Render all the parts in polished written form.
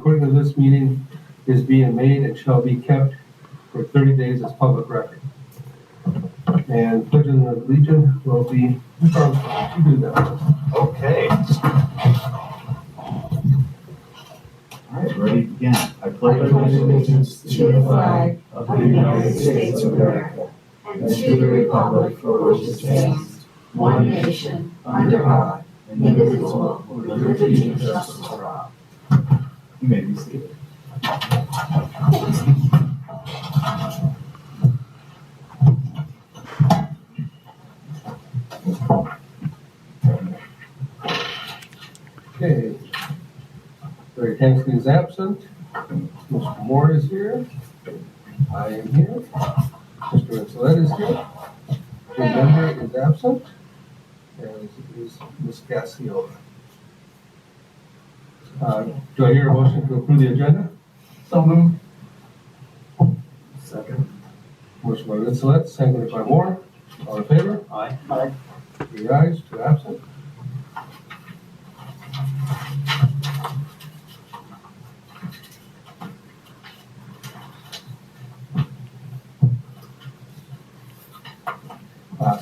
recording of this meeting is being made and shall be kept for 30 days as public record. And Pledge of Allegiance will be to do that. Okay. All right, ready to begin. I pledge allegiance to the flag of the United States of America and to the republic for which it stands, one nation, under God, indivisible, with liberty and justice for all. You may be seated. Okay. Barry Tanksley is absent. Mr. Moore is here. I am here. Mr. Rensselaer is here. Jim Bender is absent. And is Ms. Gassion. Do I hear a motion to approve the agenda? So moved. Second. Motion by Rensselaer, seconded by Moore. All in favor? Aye. 3 ayes, 2 absent.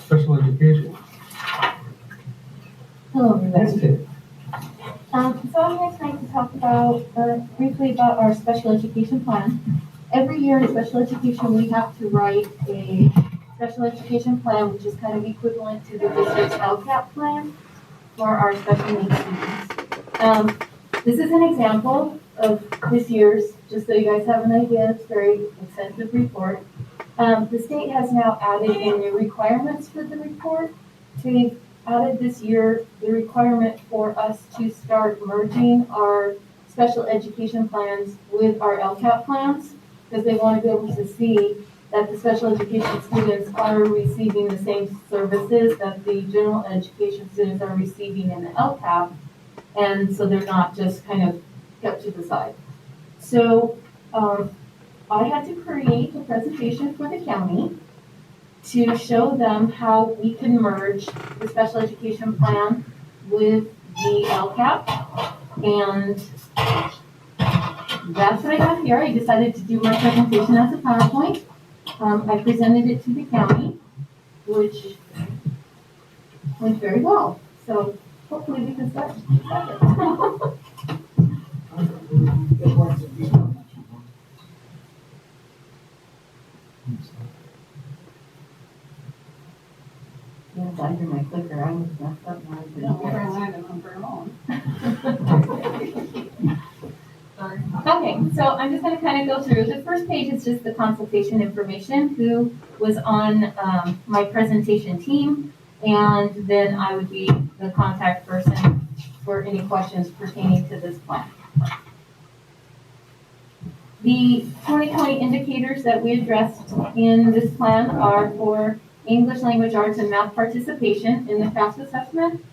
Special education. Hello, everybody. Okay. So I'm here tonight to talk about, briefly about our special education plan. Every year in special education, we have to write a special education plan, which is kind of equivalent to the district's LCAP plan for our special needs students. This is an example of this year's, just so you guys have an idea. It's a very extensive report. The state has now added in the requirements for the report. They've added this year the requirement for us to start merging our special education plans with our LCAP plans, because they want to be able to see that the special education students are receiving the same services that the general education students are receiving in the LCAP, and so they're not just kind of kept to the side. So I had to create a presentation for the county to show them how we can merge the special education plan with the LCAP, and that's what I have here. I decided to do my presentation as a PowerPoint. I presented it to the county, which went very well. So hopefully we can start. Yes, I hear my clicker. I was messed up now. Okay, so I'm just going to kind of go through. The first page is just the consultation information, who was on my presentation team, and then I would be the contact person for any questions pertaining to this plan. The 2020 indicators that we addressed in this plan are for English language, arts, and math participation in the FAFSA assessment,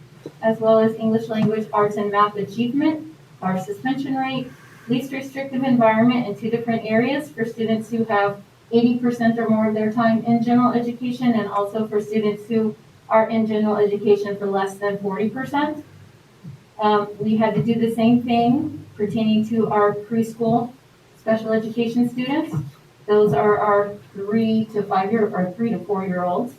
as well as English language, arts, and math achievement, our suspension rate, least restrictive environment in 2 different areas for students who have 80% or more of their time in general education, and also for students who are in general education for less than 40%. We had to do the same thing pertaining to our preschool special education students. Those are our 3 to 4-year-olds.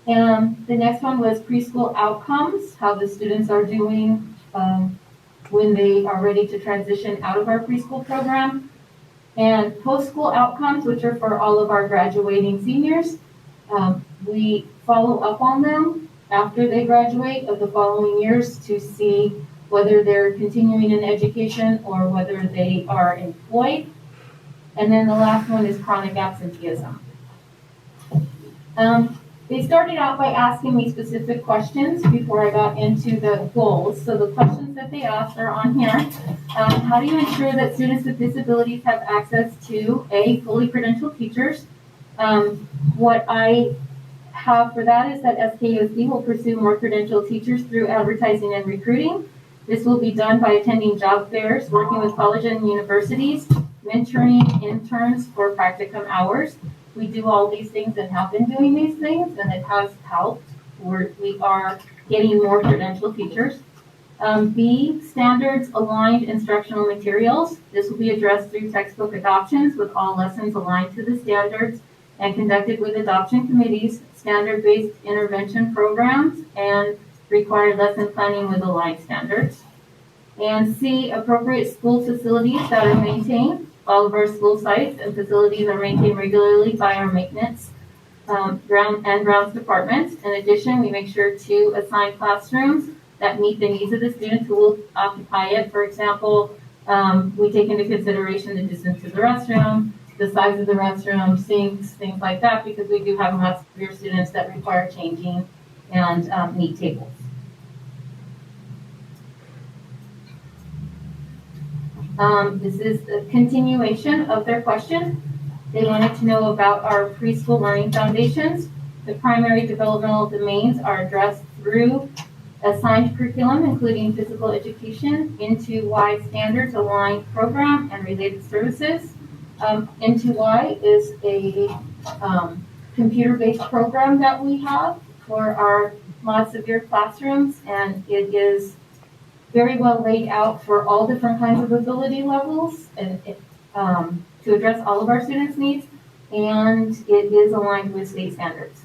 And the next one was preschool outcomes, how the students are doing when they are ready to transition out of our preschool program. And post-school outcomes, which are for all of our graduating seniors. We follow up on them after they graduate of the following years to see whether they're continuing in education or whether they are employed. And then the last one is chronic absenteeism. They started out by asking me specific questions before I got into the goals. So the questions that they asked are on here. How do you ensure that students with disabilities have access to fully credentialed teachers? What I have for that is that SKUSD will pursue more credentialed teachers through advertising and recruiting. This will be done by attending job fairs, working with colleges and universities, mentoring interns for practicum hours. We do all these things and have been doing these things, and it has helped. We are getting more credentialed teachers. B, standards aligned instructional materials. This will be addressed through textbook adoptions with all lessons aligned to the standards and conducted with adoption committees, standard-based intervention programs, and required lesson planning with aligned standards. And C, appropriate school facilities that are maintained. All of our school sites and facilities are maintained regularly by our maintenance grounds departments. In addition, we make sure to assign classrooms that meet the needs of the students who will occupy it. For example, we take into consideration the distance to the restroom, the size of the restroom, sinks, things like that, because we do have more severe students that require changing and need tables. This is a continuation of their question. They wanted to know about our preschool learning foundations. The primary developmental domains are addressed through assigned curriculum, including physical education, into Y standards aligned program and related services. Into Y is a computer-based program that we have for our more severe classrooms, and it is very well laid out for all different kinds of ability levels and to address all of our students' needs, and it is aligned with state standards.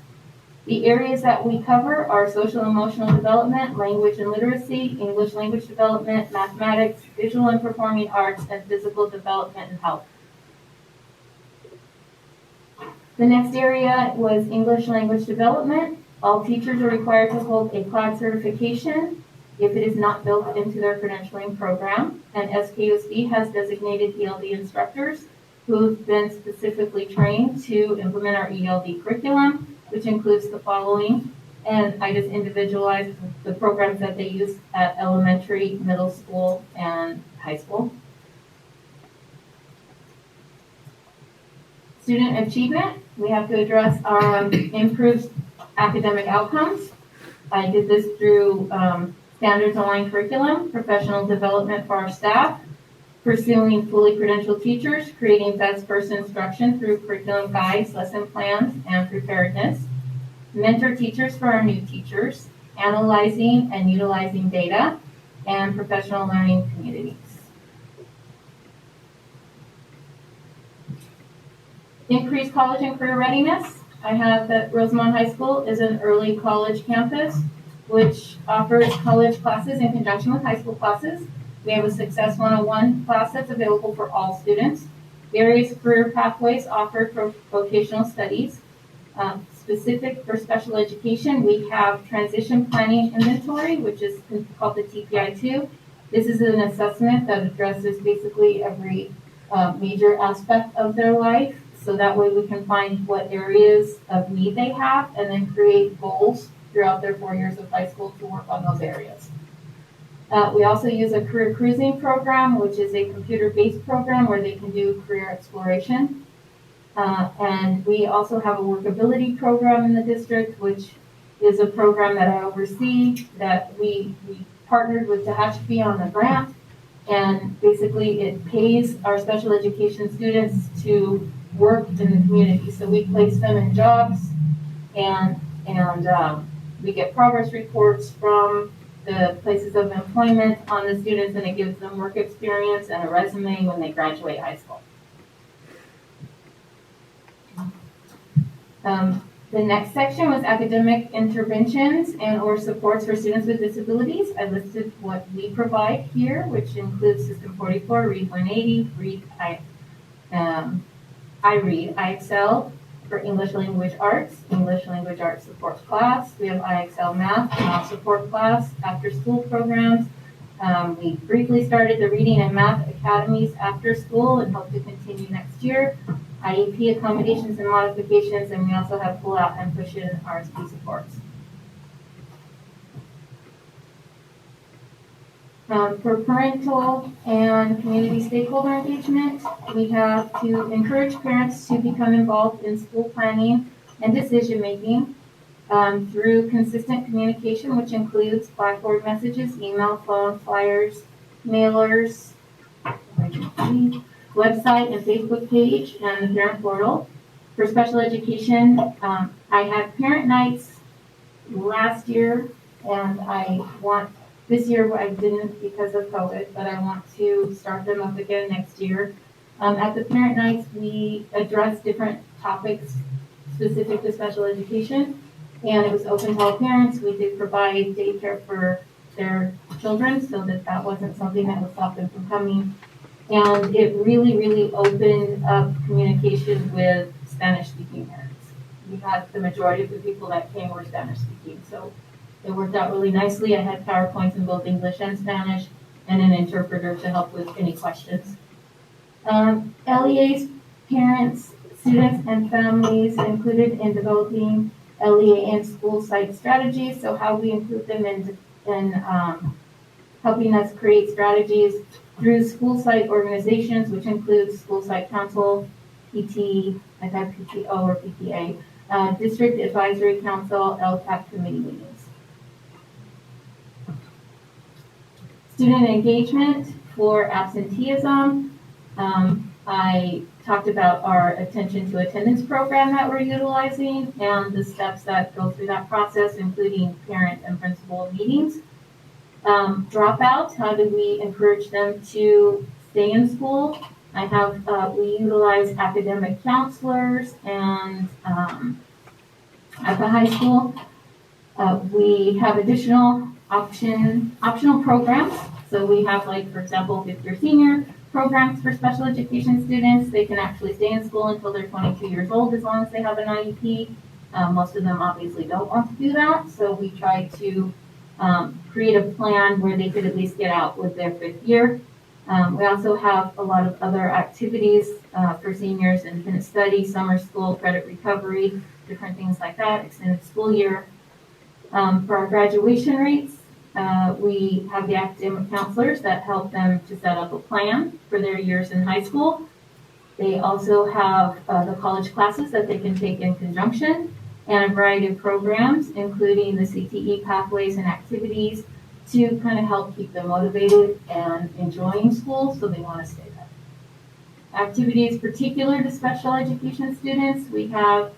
The areas that we cover are social and emotional development, language and literacy, English language development, mathematics, visual and performing arts, and physical development and health. The next area was English language development. All teachers are required to hold a CLAD certification if it is not built into their credentialing program. And SKUSD has designated ELD instructors who've been specifically trained to implement our ELD curriculum, which includes the following. And I just individualized the programs that they use at elementary, middle school, and high school. Student achievement, we have to address our improved academic outcomes. I did this through standards aligned curriculum, professional development for our staff, pursuing fully credentialed teachers, creating best first instruction through curriculum guides, lesson plans, and preparedness, mentor teachers for our new teachers, analyzing and utilizing data, and professional learning communities. Increased college and career readiness. I have that Rosamond High School is an early college campus, which offers college classes in conjunction with high school classes. We have a Success 101 class that's available for all students. Various career pathways offered for vocational studies. Specific for special education, we have Transition Planning Inventory, which is called the TPI-2. This is an assessment that addresses basically every major aspect of their life. So that way we can find what areas of need they have and then create goals throughout their 4 years of high school to work on those areas. We also use a career cruising program, which is a computer-based program where they can do career exploration. And we also have a workability program in the district, which is a program that I oversee that we partnered with Tehachapi on the grant. And basically it pays our special education students to work in the community. So we place them in jobs and we get progress reports from the places of employment on the students, and it gives them work experience and a resume when they graduate high school. The next section was academic interventions and or supports for students with disabilities. I listed what we provide here, which includes System 44, Read 180, iRead, IXL for English Language Arts, English Language Arts support class. We have IXL Math support class, after school programs. We briefly started the Reading and Math Academies after school and hope to continue next year. IEP accommodations and modifications, and we also have pull-out and push-in RSP supports. For parental and community stakeholder engagement, we have to encourage parents to become involved in school planning and decision-making through consistent communication, which includes Blackboard messages, email, phone, flyers, mailers, website and Facebook page, and the parent portal. For special education, I had parent nights last year, and I want This year I didn't because of COVID, but I want to start them up again next year. At the parent nights, we addressed different topics specific to special education, and it was open to all parents. We did provide daycare for their children so that that wasn't something that would stop them from coming. And it really, really opened up communication with Spanish-speaking parents. We had the majority of the people that came were Spanish-speaking, so it worked out really nicely. I had PowerPoints in both English and Spanish and an interpreter to help with any questions. LEA's parents, students, and families included in developing LEA and school site strategies, so how we include them in helping us create strategies through school site organizations, which includes school site council, PT, like that PTO or PTA, district advisory council, LCAP committee meetings. Student engagement for absenteeism. I talked about our attention to attendance program that we're utilizing and the steps that go through that process, including parent and principal meetings. Dropouts, how do we encourage them to stay in school? We utilize academic counselors and at the high school, we have additional optional programs. So we have, like, for example, fifth year senior programs for special education students. They can actually stay in school until they're 22 years old as long as they have an IEP. Most of them obviously don't want to do that. So we try to create a plan where they could at least get out with their fifth year. We also have a lot of other activities for seniors, independent study, summer school, credit recovery, different things like that, extended school year. For our graduation rates, we have the academic counselors that help them to set up a plan for their years in high school. They also have the college classes that they can take in conjunction and a variety of programs, including the CTE pathways and activities to kind of help keep them motivated and enjoying school so they want to stay there. Activities particular to special education students, we have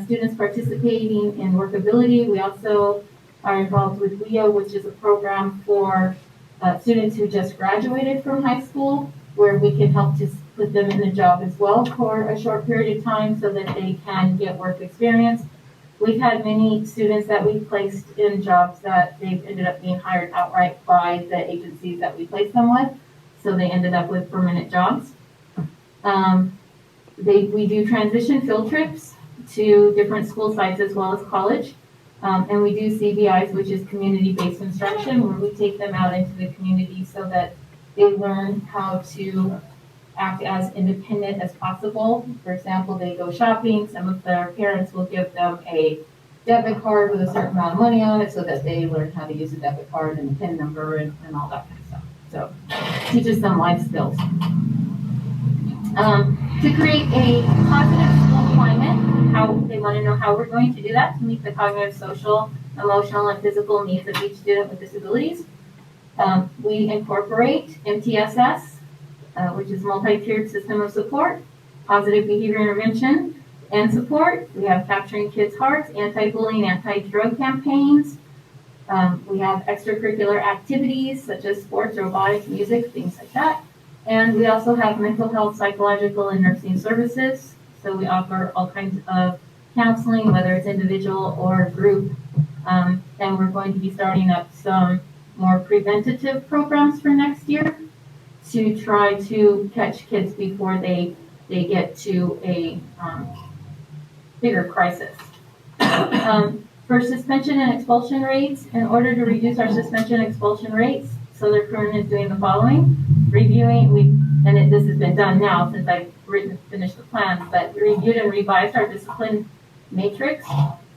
students participating in workability. We also are involved with WIO, which is a program for students who just graduated from high school, where we can help to put them in a job as well for a short period of time so that they can get work experience. We've had many students that we've placed in jobs that they've ended up being hired outright by the agencies that we placed them with, so they ended up with permanent jobs. We do transition field trips to different school sites as well as college. And we do CBIs, which is community-based instruction, where we take them out into the community so that they learn how to act as independent as possible. For example, they go shopping. Some of their parents will give them a debit card with a certain amount of money on it so that they learn how to use a debit card and a PIN number and all that kind of stuff. So teaches them life skills. To create a positive school climate, how they want to know how we're going to do that to meet the cognitive, social, emotional, and physical needs of each student with disabilities. We incorporate MTSS, which is multi-tiered system of support, positive behavior intervention and support. We have Capturing Kids' Hearts, anti-bullying, anti-drug campaigns. We have extracurricular activities such as sports, robotics, music, things like that. And we also have mental health, psychological, and nursing services. So we offer all kinds of counseling, whether it's individual or group. And we're going to be starting up some more preventative programs for next year to try to catch kids before they get to a bigger crisis. For suspension and expulsion rates, in order to reduce our suspension and expulsion rates, Southern Current is doing the following: reviewing, this has been done now since I've finished the plan, but we reviewed and revised our discipline matrix,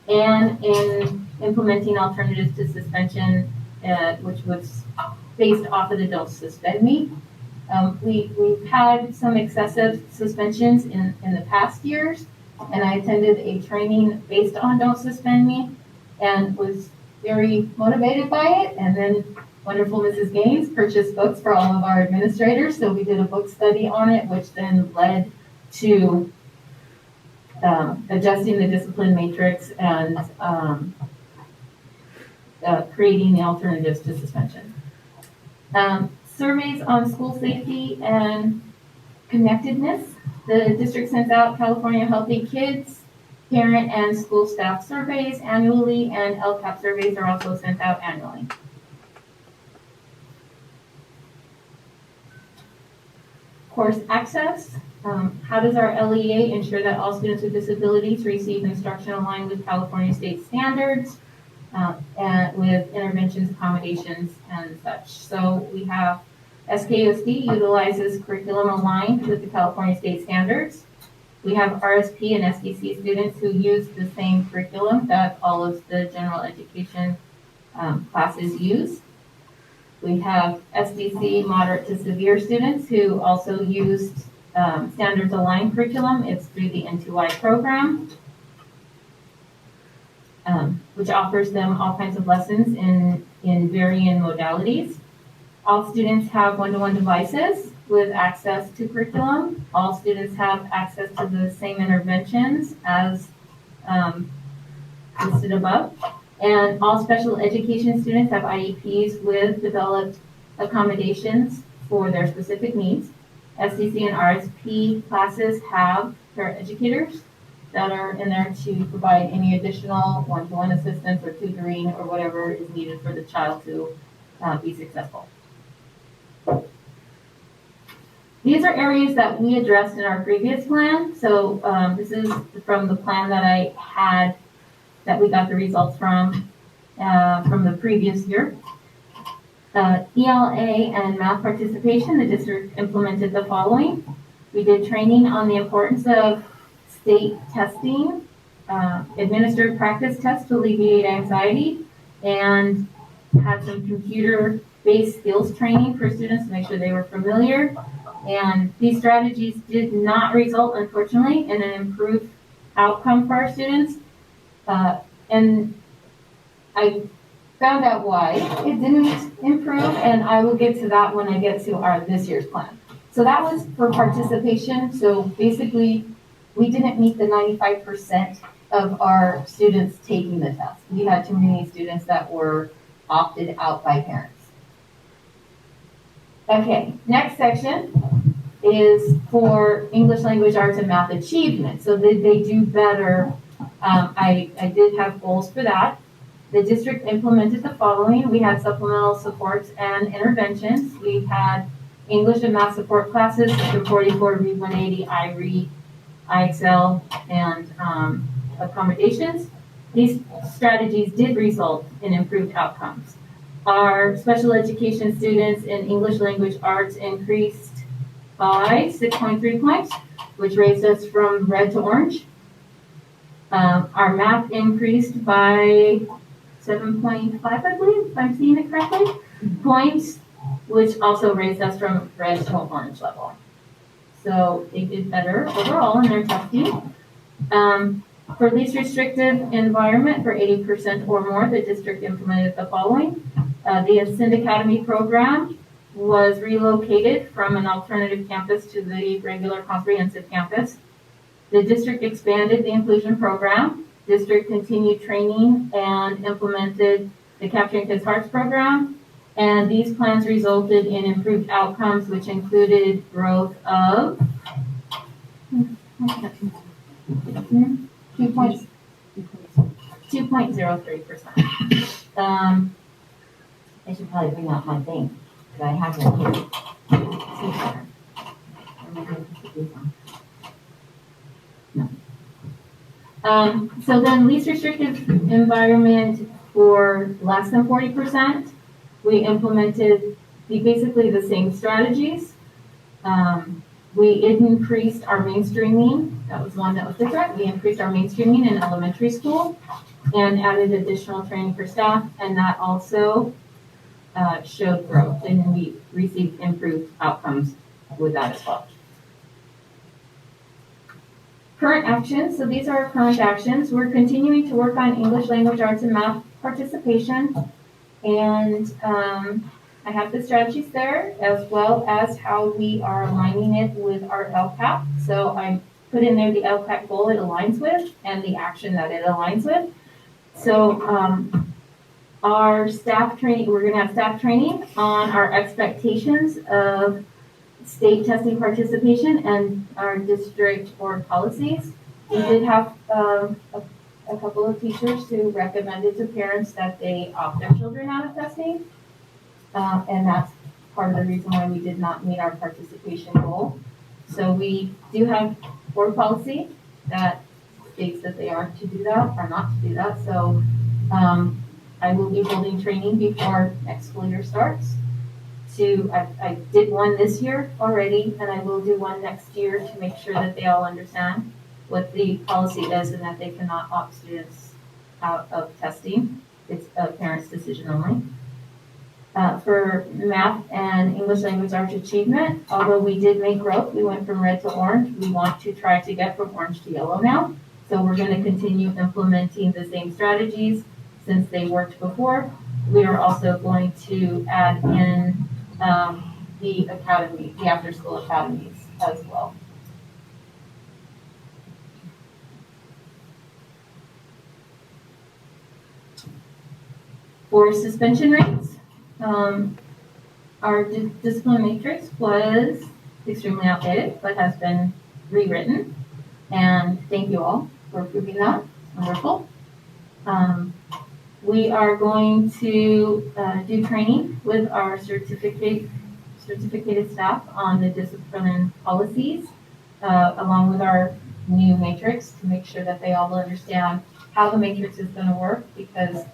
and in implementing alternatives to suspension, which was based off of the Don't Suspend Me. We've had some excessive suspensions in the past years, and I attended a training based on Don't Suspend Me and was very motivated by it. And then wonderful Mrs. Gaines purchased books for all of our administrators, so we did a book study on it, which then led to adjusting the discipline matrix and creating the alternatives to suspension. Surveys on school safety and connectedness. The district sends out California Healthy Kids parent and school staff surveys annually, and LCAP surveys are also sent out annually. Course access. How does our LEA ensure that all students with disabilities receive instruction aligned with California state standards and with interventions, accommodations, and such? So we have SKUSD utilizes curriculum aligned with the California state standards. We have RSP and SDC students who use the same curriculum that all of the general education classes use. We have SDC moderate to severe students who also used standards aligned curriculum. It's through the N2I program, which offers them all kinds of lessons in varying modalities. All students have one-to-one devices with access to curriculum. All students have access to the same interventions as listed above. And all special education students have IEPs with developed accommodations for their specific needs. SDC and RSP classes have paraeducators that are in there to provide any additional one-to-one assistance or tutoring or whatever is needed for the child to be successful. These are areas that we addressed in our previous plan. So this is from the plan that I had, that we got the results from the previous year. ELA and math participation, the district implemented the following. We did training on the importance of state testing, administered practice tests to alleviate anxiety, and had some computer-based skills training for students to make sure they were familiar. And these strategies did not result, unfortunately, in an improved outcome for our students. And I found out why it didn't improve, and I will get to that when I get to this year's plan. So that was for participation. So basically, we didn't meet the 95% of our students taking the test. We had too many students that were opted out by parents. Okay, next section is for English language arts and math achievement. So they do better. I did have goals for that. The district implemented the following. We had supplemental supports and interventions. We had English and math support classes, System 44, Read 180, iRead, iExcel, and accommodations. These strategies did result in improved outcomes. Our special education students in English language arts increased by 6.3 points, which raised us from red to orange. Our math increased by 7.5, I believe, if I'm seeing it correctly, points, which also raised us from red to orange level. So they did better overall in their testing. For least restrictive environment, for 80% or more, the district implemented the following. The Ascend Academy program was relocated from an alternative campus to the regular comprehensive campus. The district expanded the inclusion program. District continued training and implemented the Capturing Kids' Hearts program. And these plans resulted in improved outcomes, which included growth of 2.03%. I should probably bring out my thing, because I have it here. No. So then least restrictive environment for less than 40%, we implemented basically the same strategies. We increased our mainstreaming. That was one that was different. We increased our mainstreaming in elementary school and added additional training for staff, and that also showed growth, and we received improved outcomes with that as well. Current actions. So these are our current actions. We're continuing to work on English language arts and math participation, and I have the strategies there, as well as how we are aligning it with our LCAP. So I put in there the LCAP goal it aligns with and the action that it aligns with. So Our staff training, we're gonna have staff training on our expectations of state testing participation and our district board policies. We did have a couple of teachers who recommended to parents that they opt their children out of testing. And that's part of the reason why we did not meet our participation goal. So we do have board policy that states that they are to do that or not to do that. So I will be holding training before next school year starts. I did one this year already, and I will do one next year to make sure that they all understand what the policy is and that they cannot opt students out of testing. It's a parent's decision only. For math and English language arts achievement, although we did make growth, we went from red to orange. We want to try to get from orange to yellow now. So we're going to continue implementing the same strategies since they worked before. We are also going to add in the academy, the after-school academies as well. For suspension rates, our discipline matrix was extremely outdated, but has been rewritten. And thank you all for approving that. Wonderful. We are going to do training with our certificated staff on the discipline policies, along with our new matrix to make sure that they all understand how the matrix is going to work, because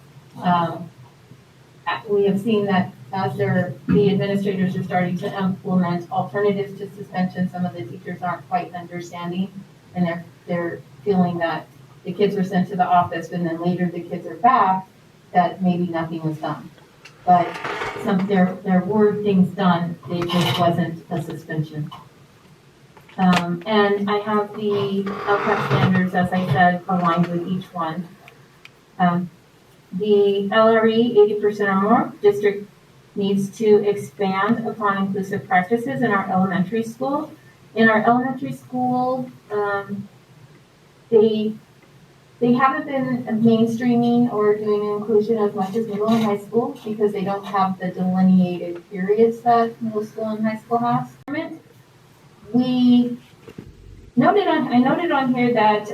we have seen that as the administrators are starting to implement alternatives to suspension, some of the teachers aren't quite understanding, and they're feeling that the kids were sent to the office and then later the kids are back, that maybe nothing was done. But there were things done, it just wasn't a suspension. And I have the LCAP standards, as I said, aligned with each one. The LRE, 80% or more, district needs to expand upon inclusive practices in our elementary school. In our elementary school, they haven't been mainstreaming or doing inclusion as much as middle and high school because they don't have the delineated periods that middle school and high school has. I noted on here that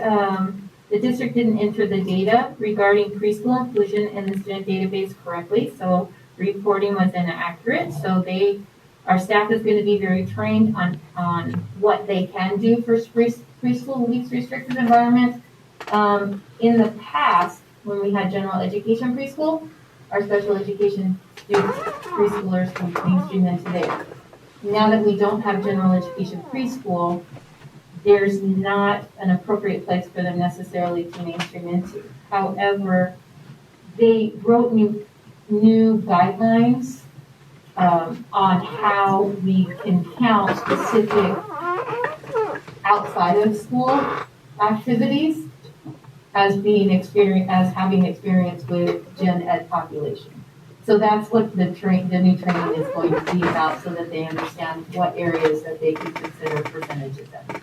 the district didn't enter the data regarding preschool inclusion in the student database correctly, so reporting was inaccurate. So our staff is going to be very trained on what they can do for preschool least restricted environment. In the past, when we had general education preschool, our special education students, preschoolers can mainstream into there. Now that we don't have general education preschool, there's not an appropriate place for them necessarily to mainstream into. However, they wrote new guidelines on how we can count specific outside of school activities as having experience with gen ed population. So that's what the new training is going to be about, so that they understand what areas that they can consider percentages in.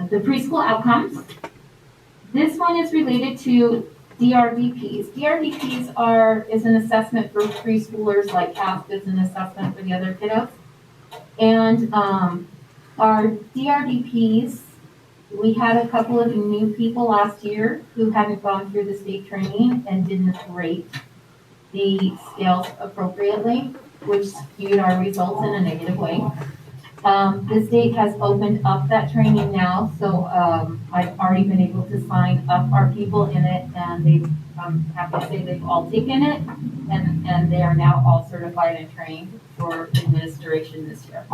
The preschool outcomes. This one is related to DRDPs. DRDPs is an assessment for preschoolers, like CASP is an assessment for the other kiddos. And our DRDPs, we had a couple of new people last year who hadn't gone through the state training and didn't rate the scales appropriately, which skewed our results in a negative way. The state has opened up that training now, so I've already been able to sign up our people in it, and I'm happy to say they've all taken it, and they are now all certified and trained for administration this year.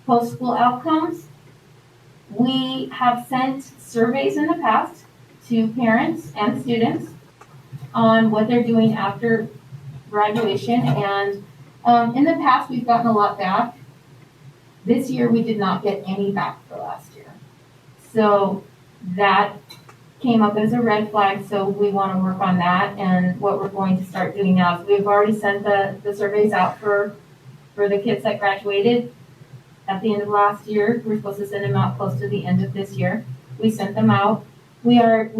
Post-school outcomes. We have sent surveys in the past to parents and students on what they're doing after graduation, and in the past we've gotten a lot back. This year we did not get any back for last year. So that came up as a red flag, so we want to work on that. And what we're going to start doing now is we've already sent the surveys out for the kids that graduated at the end of last year. We're supposed to send them out close to the end of this year. We sent them out. We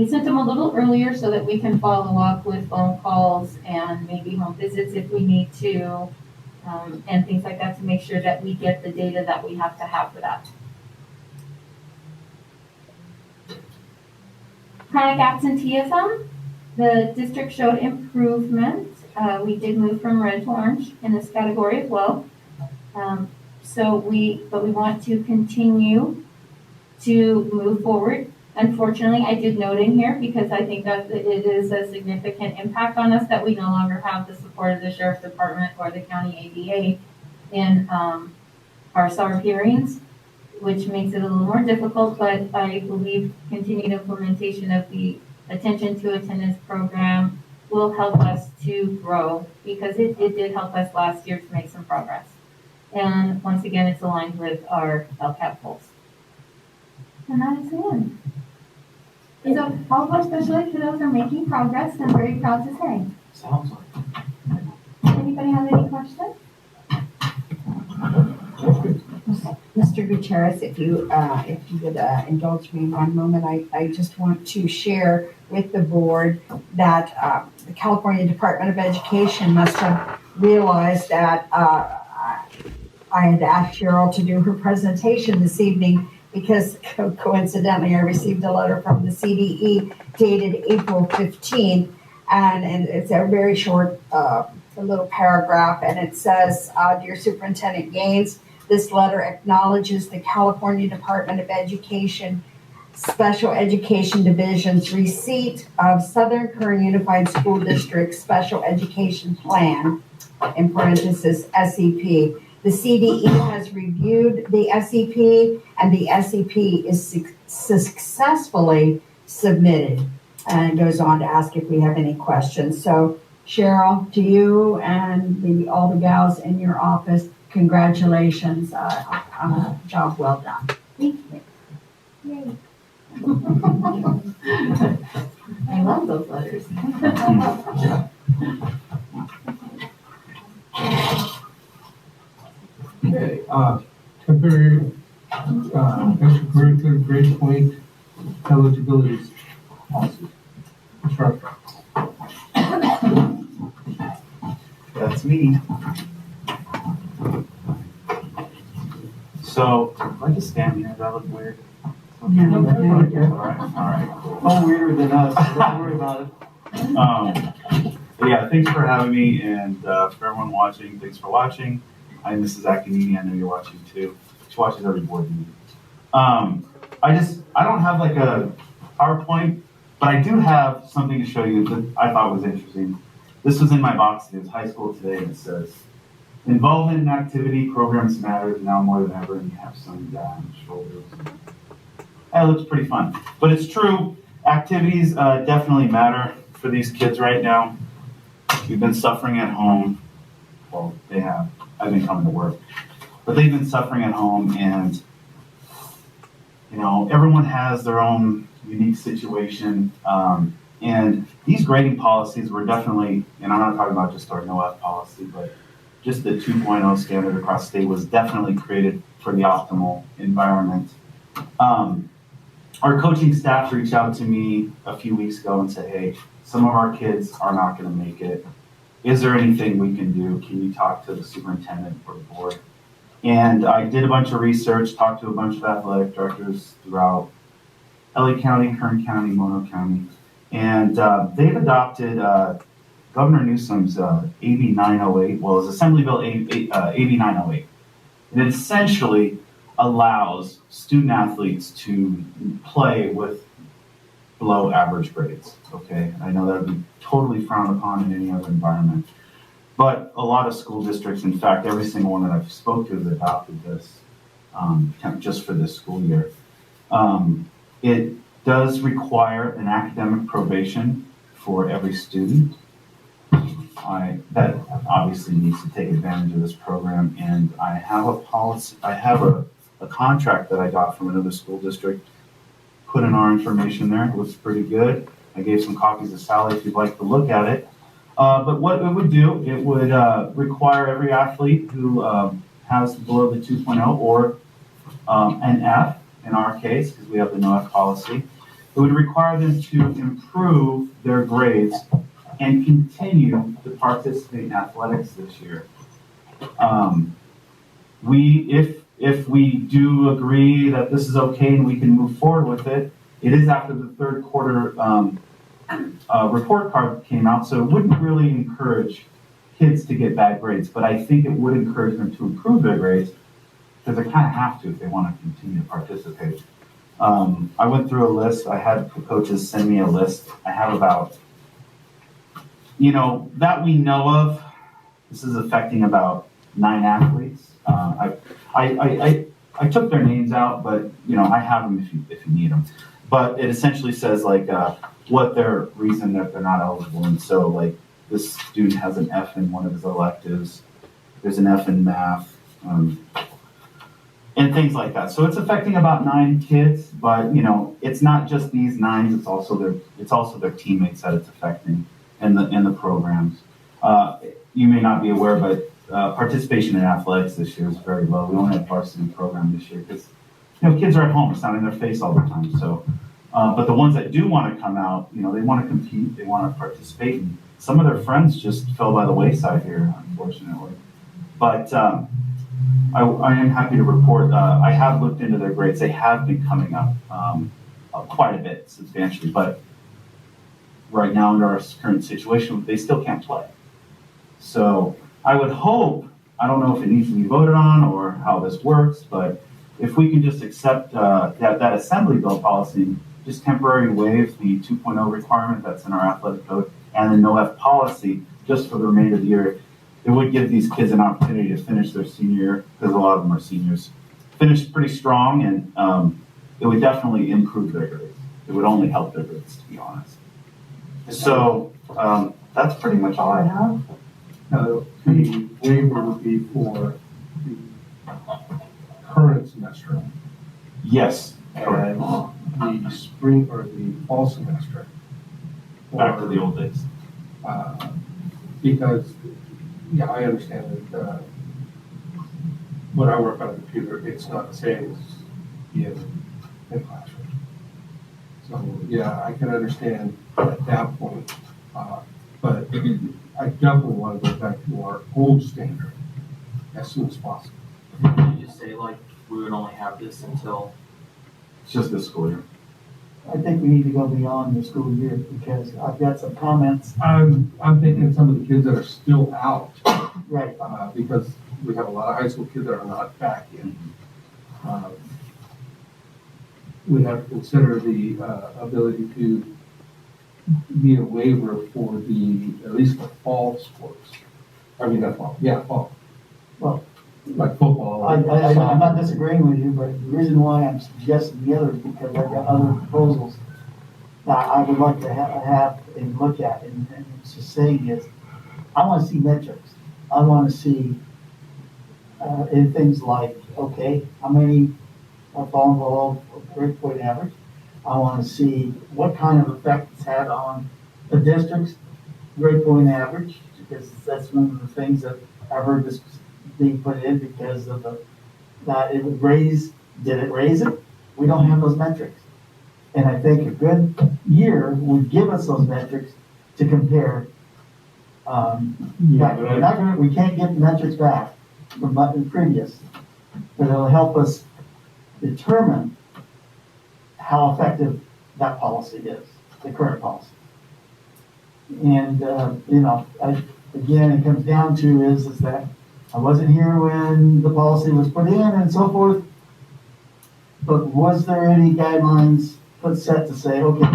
sent them a little earlier so that we can follow up with phone calls and maybe home visits if we need to, and things like that to make sure that we get the data that we have to have for that. Chronic absenteeism, the district showed improvement. We did move from red to orange in this category as well. But we want to continue to move forward. Unfortunately, I did note in here because I think that it is a significant impact on us that we no longer have the support of the Sheriff's Department or the County ADA in our SARB hearings, which makes it a little more difficult, but I believe continued implementation of the attention to attendance program will help us to grow because it did help us last year to make some progress. And once again, it's aligned with our LCAP goals. And that is the end. So all of our special ed kiddos are making progress, I'm very proud to say. Sounds like. Anybody have any questions? Mr. Gutierrez, if you would indulge me 1 moment, I just want to share with the board that the California Department of Education must have realized that I had asked Cheryl to do her presentation this evening because coincidentally I received a letter from the CDE dated April 15, and it's a very short a little paragraph, and it says, Dear Superintendent Gaines, this letter acknowledges the California Department of Education Special Education Division's receipt of Southern Kern Unified School District Special Education Plan, in parentheses, SEP. The CDE has reviewed the SEP, and the SEP is successfully submitted. And it goes on to ask if we have any questions. So, Cheryl, to you and all the gals in your office, congratulations. Job well done. Thank you. Yay. I love those letters. Okay, temporary extracurricular grade point eligibility policy. Instructor. That's me. So, if I just stand here, that look weird? No. All right. Oh, weirder than us, don't worry about it. Yeah, thanks for having me, and for everyone watching, thanks for watching. I'm Mrs. Akinini, I know you're watching too. She watches every board meeting. I don't have like a PowerPoint, but I do have something to show you that I thought was interesting. This was in my box, it was high school today, and it says, involvement in activity programs matters now more than ever, and you have some guy on the shoulders. That looks pretty fun. But it's true, activities definitely matter for these kids right now. We've been suffering at home. Well, they have. I've been coming to work. But they've been suffering at home, and everyone has their own unique situation. And these grading policies were definitely, and I'm not talking about just our no-F policy, but just the 2.0 standard across state was definitely created for the optimal environment. Our coaching staff reached out to me a few weeks ago and said, hey, some of our kids are not going to make it. Is there anything we can do? Can you talk to the superintendent or the board? And I did a bunch of research, talked to a bunch of athletic directors throughout LA County, Kern County, Mono County, and they've adopted Governor Newsom's AB 908, well, it's Assembly Bill AB 908. It essentially allows student athletes to play with below average grades, okay? I know that would be totally frowned upon in any other environment. But a lot of school districts, in fact, every single one that I've spoke to has adopted this just for this school year. It does require an academic probation for every student. That obviously needs to take advantage of this program, and I have a policy, I have a contract that I got from another school district, put in our information there. It looks pretty good. I gave some copies of Sally if you'd like to look at it. But what it would do, it would require every athlete who has below the 2.0 or an F, in our case, because we have the no F policy. It would require them to improve their grades and continue to participate in athletics this year. If we do agree that this is okay and we can move forward with it, it is after the third quarter report card came out, so it wouldn't really encourage kids to get bad grades, but I think it would encourage them to improve their grades because they kind of have to if they want to continue to participate. I went through a list. I had coaches send me a list. I have about, that we know of, this is affecting about 9 athletes. I took their names out, but I have them if you need them. But it essentially says what their reason that they're not eligible. And so this student has an F in one of his electives. There's an F in math, and things like that. So it's affecting about 9 kids, but it's not just these 9s. It's also their teammates that it's affecting in the programs. You may not be aware, but participation in athletics this year is very low. We only have varsity program this year because kids are at home. It's not in their face all the time. So, but the ones that do want to come out, they want to compete. They want to participate. And some of their friends just fell by the wayside here, unfortunately. But I am happy to report. I have looked into their grades. They have been coming up quite a bit, substantially. But right now, under our current situation, they still can't play. So I would hope, I don't know if it needs to be voted on or how this works, but if we can just accept that assembly bill policy and just temporarily waive the 2.0 requirement that's in our athletic code and the no F policy just for the remainder of the year, it would give these kids an opportunity to finish their senior year, because a lot of them are seniors, finish pretty strong, and it would definitely improve their grades. It would only help their grades, to be honest. So that's pretty much all I have. The waiver would be for the current semester. Yes, And the spring or the fall semester. back to the old days. Because, I understand that when I work on a computer, it's not the same as in classroom. So, I can understand at that point, but I definitely want to go back to our old standard as soon as possible. Did you just say we would only have this until? It's just this school year. I think we need to go beyond the school year because I've got some comments. I'm thinking some of the kids that are still out, Right. because we have a lot of high school kids that are not back yet. We have to consider the ability to be a waiver for at least the fall sports. I mean, not fall, fall. Well, like football. I'm not disagreeing with you, but the reason why I'm suggesting the other is because I've got other proposals that I would like to have and look at, and it's just saying is, I want to see metrics. I want to see in things like, okay, how many are fall involved, grade point average. I want to see what kind of effect it's had on the district's grade point average, because that's one of the things that I've heard this being put in because of that it would raise, did it raise it? We don't have those metrics. And I think a good year would give us those metrics to compare. We can't get the metrics back from the previous, but it'll help us determine how effective that policy is, the current policy. And, again, it comes down to is that I wasn't here when the policy was put in and so forth, but was there any guidelines set to say, okay,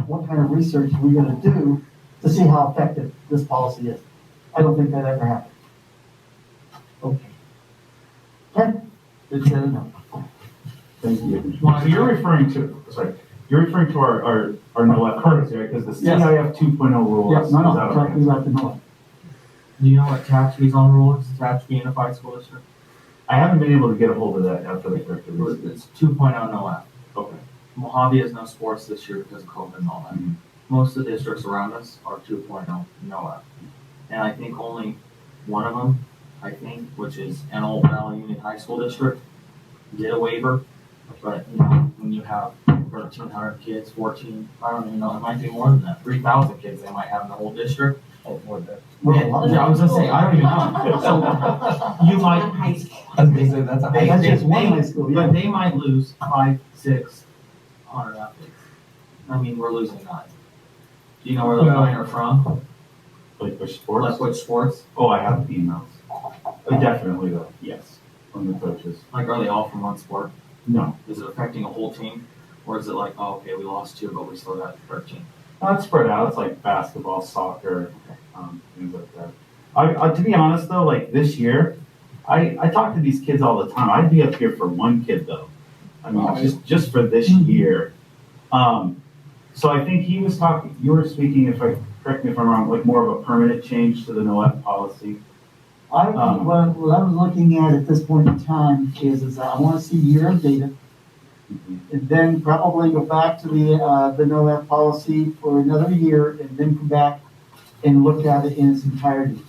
what kind of research are we going to do to see how effective this policy is? I don't think that ever happened. Okay. Good to know. Thank you. So you're referring to our no F currency, right? Because the CIF 2.0 rules. Yes, no, talking about the NOAA. Do you know what Tehachapi's own rule is? Tehachapi Unified School District? I haven't been able to get a hold of that after the corrective reason. It's 2.0 NOAA. Okay. Mojave has no sports this year because of COVID and all that. Mm-hmm. Most of the districts around us are 2.0 NOAA. And I think only one of them, which is Antelope Valley Union High School District, did a waiver. But, when you have 1,300 kids, 14, I don't even know, it might be more than that, 3,000 kids they might have in the whole district. Oh, more than that. Yeah, I was gonna say, I don't even know. So, you might, I was gonna say, that's a high. That's school. just one high school, but they might lose 500, 600 athletes. I mean, we're losing 9. Do you know where those 9 are from? Like which sports? Like which sports? Oh, I have the emails. Definitely though, yes, from the coaches. Like, are they all from one sport? No, Is it affecting a whole team? Or is it like, oh, okay, we lost 2, but we still got 13? not spread out. It's like basketball, soccer, things like that. I to be honest though, like this year, I talk to these kids all the time. I'd be up here for one kid though. I mean, just for this year. So I think he was talking. You were speaking, correct me if I'm wrong, like more of a permanent change to the NOAP policy. What I was looking at this point in time is I want to see year of data, and then probably go back to the NOAP policy for another year, and then come back and look at it in its entirety.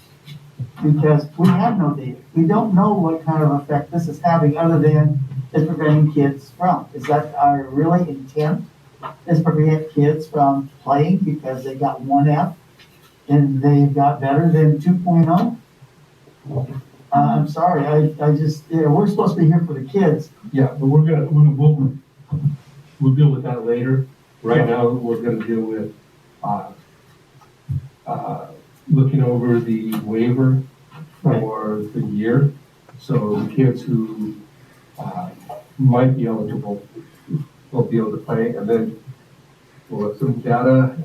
Because we have no data. We don't know what kind of effect this is having other than it's preventing kids from. Is that our really intent? Is prevent kids from playing because they got 1 F and they got better than 2.0? I'm sorry, I just, we're supposed to be here for the kids. Yeah, but we'll deal with that later. Right now, we're gonna deal with, looking over the waiver for the year. So the kids who, might be eligible will be able to play, and then we'll look some data,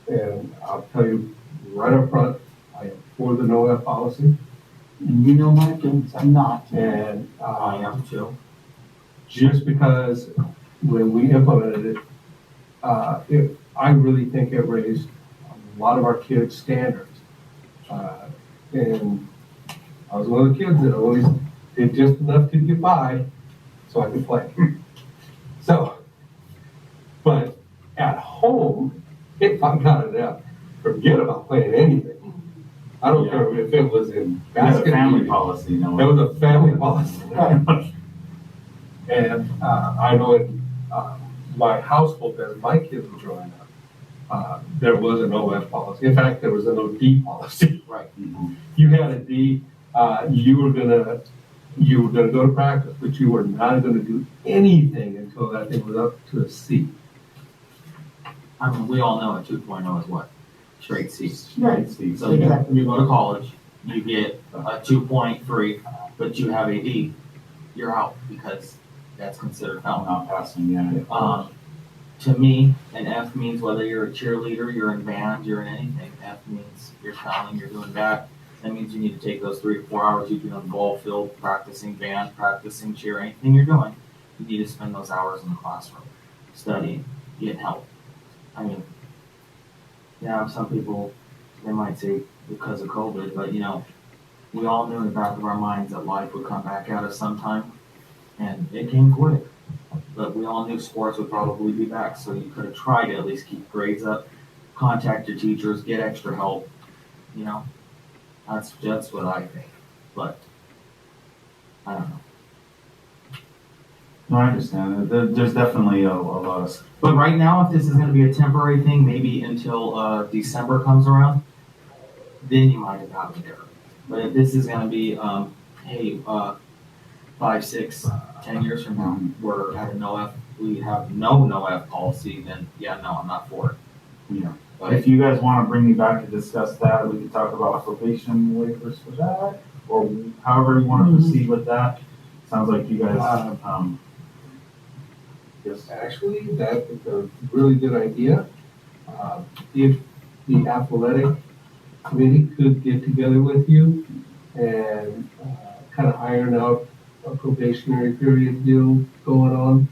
and I'll tell you right up front, I am for the NOAA policy, And you know my feelings, I'm not. and, I am too. just because when we implemented it, I really think it raised a lot of our kids' standards. And I was one of the kids that always did just enough to get by so I could play. So, but at home, if I got it out, forget about playing anything. I don't care if it was in That's a basketball. family policy, no. It was a family policy. And I know in my household, as my kids were growing up, there was an OF policy. In fact, there was an OD policy. Right. You had a D, you were gonna go to practice, but you were not gonna do anything until that thing was up to a C. I mean, we all know a 2.0 is what? Straight C. Right. So Exactly. you go to college, you get a 2.3, but you have a D, you're out because that's considered I'm felony. not passing, yeah. To me, an F means whether you're a cheerleader, you're in band, you're in anything. F means you're fouling, you're doing that. That means you need to take those 3 to 4 hours you've been on the ball field, practicing band, practicing cheer, anything you're doing. You need to spend those hours in the classroom, studying, getting help. I mean, yeah, some people, they might say because of COVID, but we all knew in the back of our minds that life would come back at us sometime, and it came quick. But we all knew sports would probably be back, so you could have tried to at least keep grades up, contact your teachers, get extra help. That's what I think. But I don't know. No, I understand. There's definitely a lot of. But right now, if this is going to be a temporary thing, maybe until December comes around, then you might have gotten there. But if this is going to be, 5, 6, 10 years from now, we're at a no F, we have no F policy, then yeah, no, I'm not for it. Yeah. But If you guys want to bring me back to discuss that, we can talk about probation waivers for that, or however you want to proceed with that. Sounds like you guys, yes. Actually, that is a really good idea. If the athletic committee could get together with you and kind of iron out a probationary period deal going on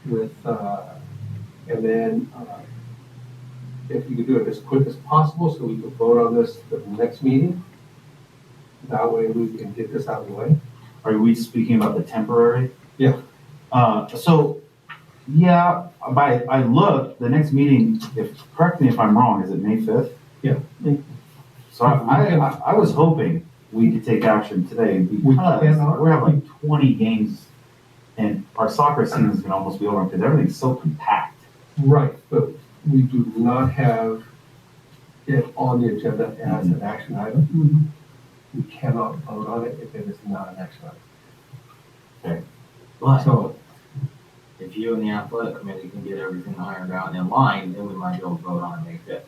with, and then if you could do it as quick as possible so we can vote on this at the next meeting. That way we can get this out of the way. Are we speaking about the temporary? Yeah. I looked, the next meeting, correct me if I'm wrong, is it May 5th? Yeah. So I was hoping we could take action today because cannot. we're having like 20 games And our soccer season is going to almost be over because everything's so compact. Right, but we do not have it on the agenda as an action item. Mhm. We cannot vote on it if it is not an action item. But So, if you and the athletic committee can get everything ironed out and in line, then we might be able to vote on it May 5th.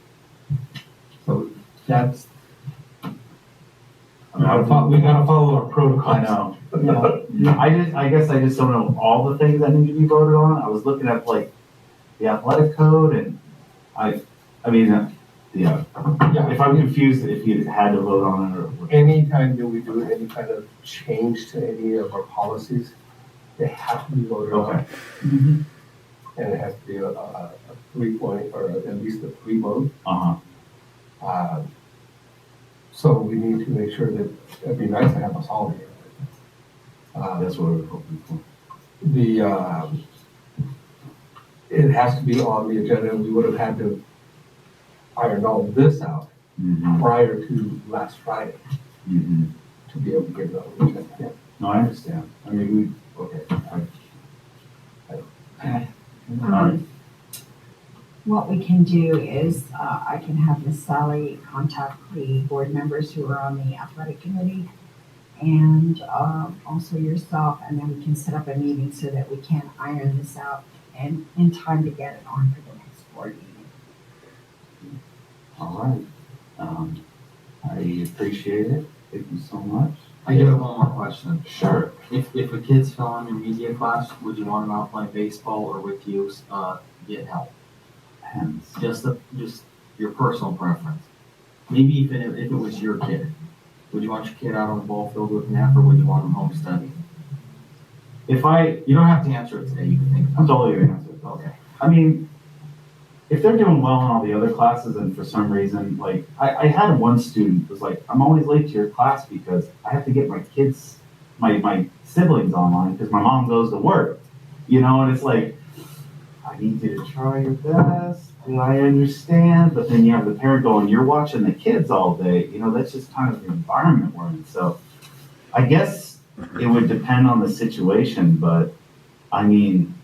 so that's, I mean, we gotta follow our protocol. I know. Yeah. I guess I just don't know all the things that need to be voted on. I was looking at like the athletic code and yeah. Yeah. If I'm confused, if you had to vote on it or. Anytime that we do any kind of change to any of our policies, they have to be voted on. Okay. Mhm. And it has to be a 3-point or at least a 3 vote. Uh-huh. So we need to make sure that, it'd be nice to have us all here. That's what we're hoping for. It has to be on the agenda. We would have had to iron all this out Mm-hmm. prior to last Friday Mm-hmm. to be able to get it on the agenda. No, I understand. I mean, okay. All right. What we can do is, I can have Miss Sally contact the board members who are on the athletic committee and, also yourself, and then we can set up a meeting so that we can iron this out and in time to get it on for the next board meeting. All right. I appreciate it. Thank you so much. I do have one more question. Sure. If a kid's fell on your media class, would you want them out playing baseball or with you, getting help? Hence. Just your personal preference. Maybe even if it was your kid. Would you want your kid out on the ball field with Nap or would you want them home studying? You don't have to answer it today, you can think I'm about totally gonna answer it. it. Okay. I mean, if they're doing well in all the other classes and for some reason, like, I had one student who was like, I'm always late to your class because I have to get my kids, my siblings online because my mom goes to work, and it's like, I need you to try your best, and I understand, but then you have the parent going, you're watching the kids all day, that's just kind of the environment we're in. So I guess it would depend on the situation, but I mean,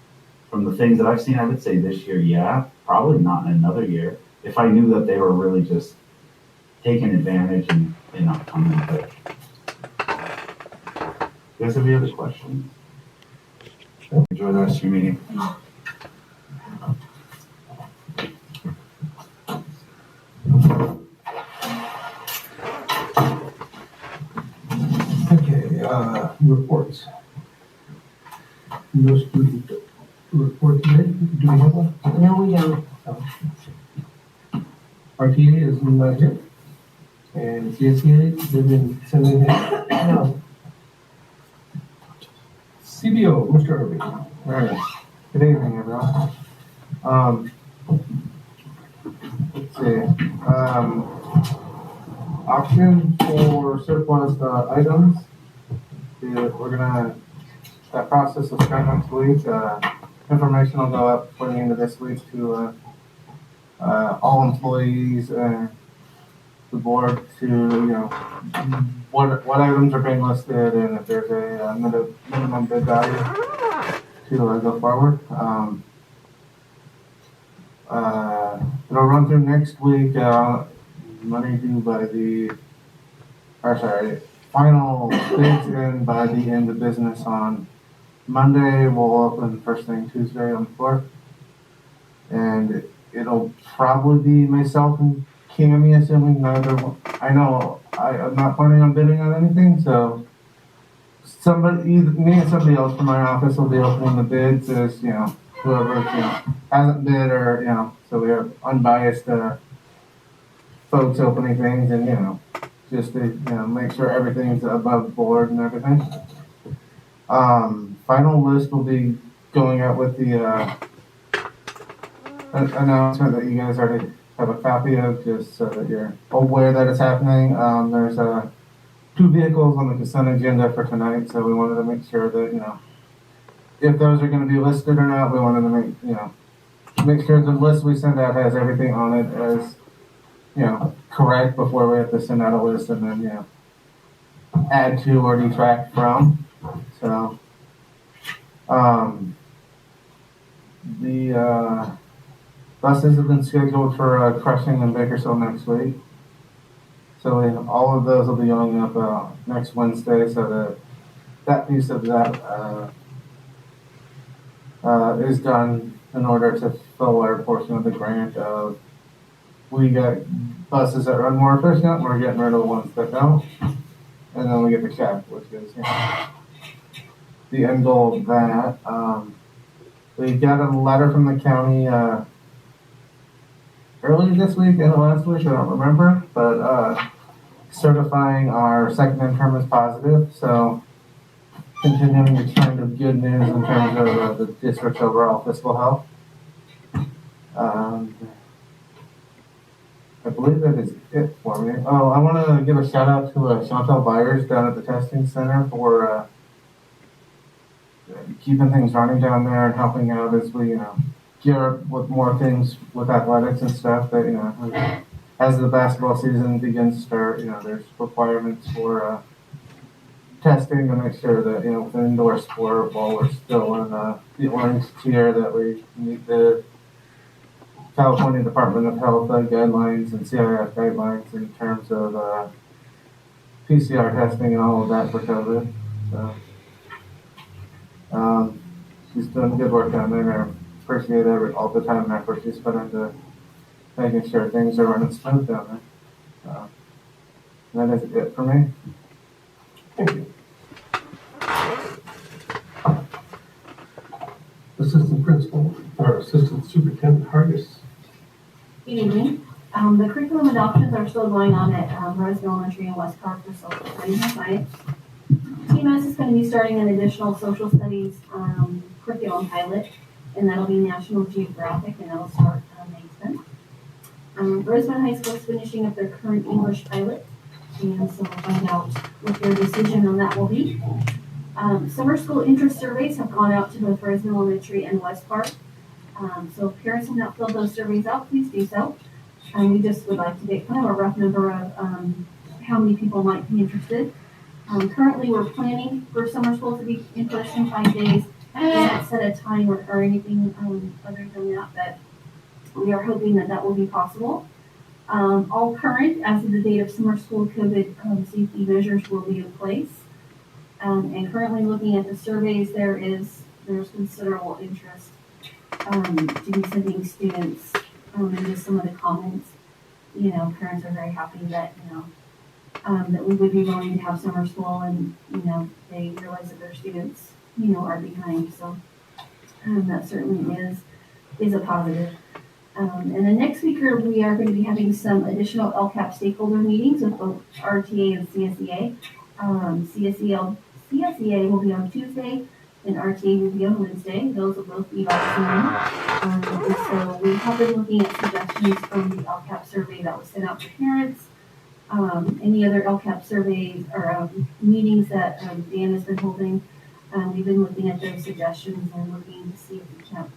from the things that I've seen, I would say this year, yeah, probably not in another year. If I knew that they were really just taking advantage and not coming. But you guys have any other questions? Enjoy the rest of your meeting. Okay, reports. No student report today. Do we have one? No, we don't. RTA is not here. And CSEA, they've been sending it. No. CBO, Mr. Irving. All right. Good evening, everyone. Let's see. Auction for surplus items. We're gonna, that process will start next week. Information will go up for the end of this week to all employees and the board to, what items are being listed and if there's a minimum bid value to go forward. It'll run through next week, money due by final bids in by the end of business on Monday. We'll open first thing Tuesday on the 4th. And it'll probably be myself and Cammy, assuming neither one. I know I'm not planning on bidding on anything, so somebody, either me and somebody else from my office will be opening the bids as, whoever, hasn't bid or, so we have unbiased, folks opening things and, just to, make sure everything's above board and everything. Final list will be going out with the, announcement that you guys already have a copy of, just so that you're aware that it's happening. There's, 2 vehicles on the consent agenda for tonight, so we wanted to make sure that, if those are gonna be listed or not, we wanted to make sure the list we send out has everything on it as, correct before we have to send out a list and then, add to or detract from. So, The buses have been scheduled for Crushing and Bakersfield next week. So all of those will be going up next Wednesday, so that piece of that is done in order to fill our portion of the grant of we got buses that run more efficient, and we're getting rid of the ones that don't, and then we get the cap, which is the end goal of that. We got a letter from the county early this week and last week, I don't remember, but certifying our second interim as positive, so continuing the trend of good news in terms of the district's overall fiscal health. I believe that is it for me. Oh, I want to give a shout out to Chantel Byers down at the testing center for keeping things running down there and helping out as we, gear up with more things with athletics and stuff that, as the basketball season begins to start, there's requirements for testing to make sure that, with an indoor sport, while we're still in the orange tier, that we meet the California Department of Health guidelines and CIF guidelines in terms of PCR testing and all of that for COVID. So, she's doing good work down there. I appreciate all the time and effort she's put into making sure things are running smooth down there. That is it for me. Thank you. Assistant Principal, or Assistant Superintendent Hargis. Good evening. The curriculum adoptions are still going on at Roseville Elementary and West Park for social studies and science. TMS is going to be starting an additional social studies curriculum pilot, and that'll be National Geographic, and that'll start May 10th. Rosamond High School is finishing up their current English pilot, and so we'll find out what their decision on that will be. Summer school interest surveys have gone out to both Rosamond Elementary and West Park. So if parents have not filled those surveys out, please do so. We just would like to get kind of a rough number of how many people might be interested. Currently, we're planning for summer school to be in person 5 days. We haven't set a time or anything other than that, but we are hoping that will be possible. All current, as of the date of summer school, COVID safety measures will be in place. And currently looking at the surveys, there's considerable interest to be sending students, and just some of the comments, parents are very happy that, that we would be willing to have summer school, and, they realize that their students, are behind, so that certainly is a positive. And then next week, we are going to be having some additional LCAP stakeholder meetings with both RTA and CSEA. CSEA will be on Tuesday, and RTA will be on Wednesday. Those will both be by Zoom. So we have been looking at suggestions from the LCAP survey that was sent out to parents. Any other LCAP surveys or meetings that Dan has been holding. We've been looking at those suggestions and looking to see if we can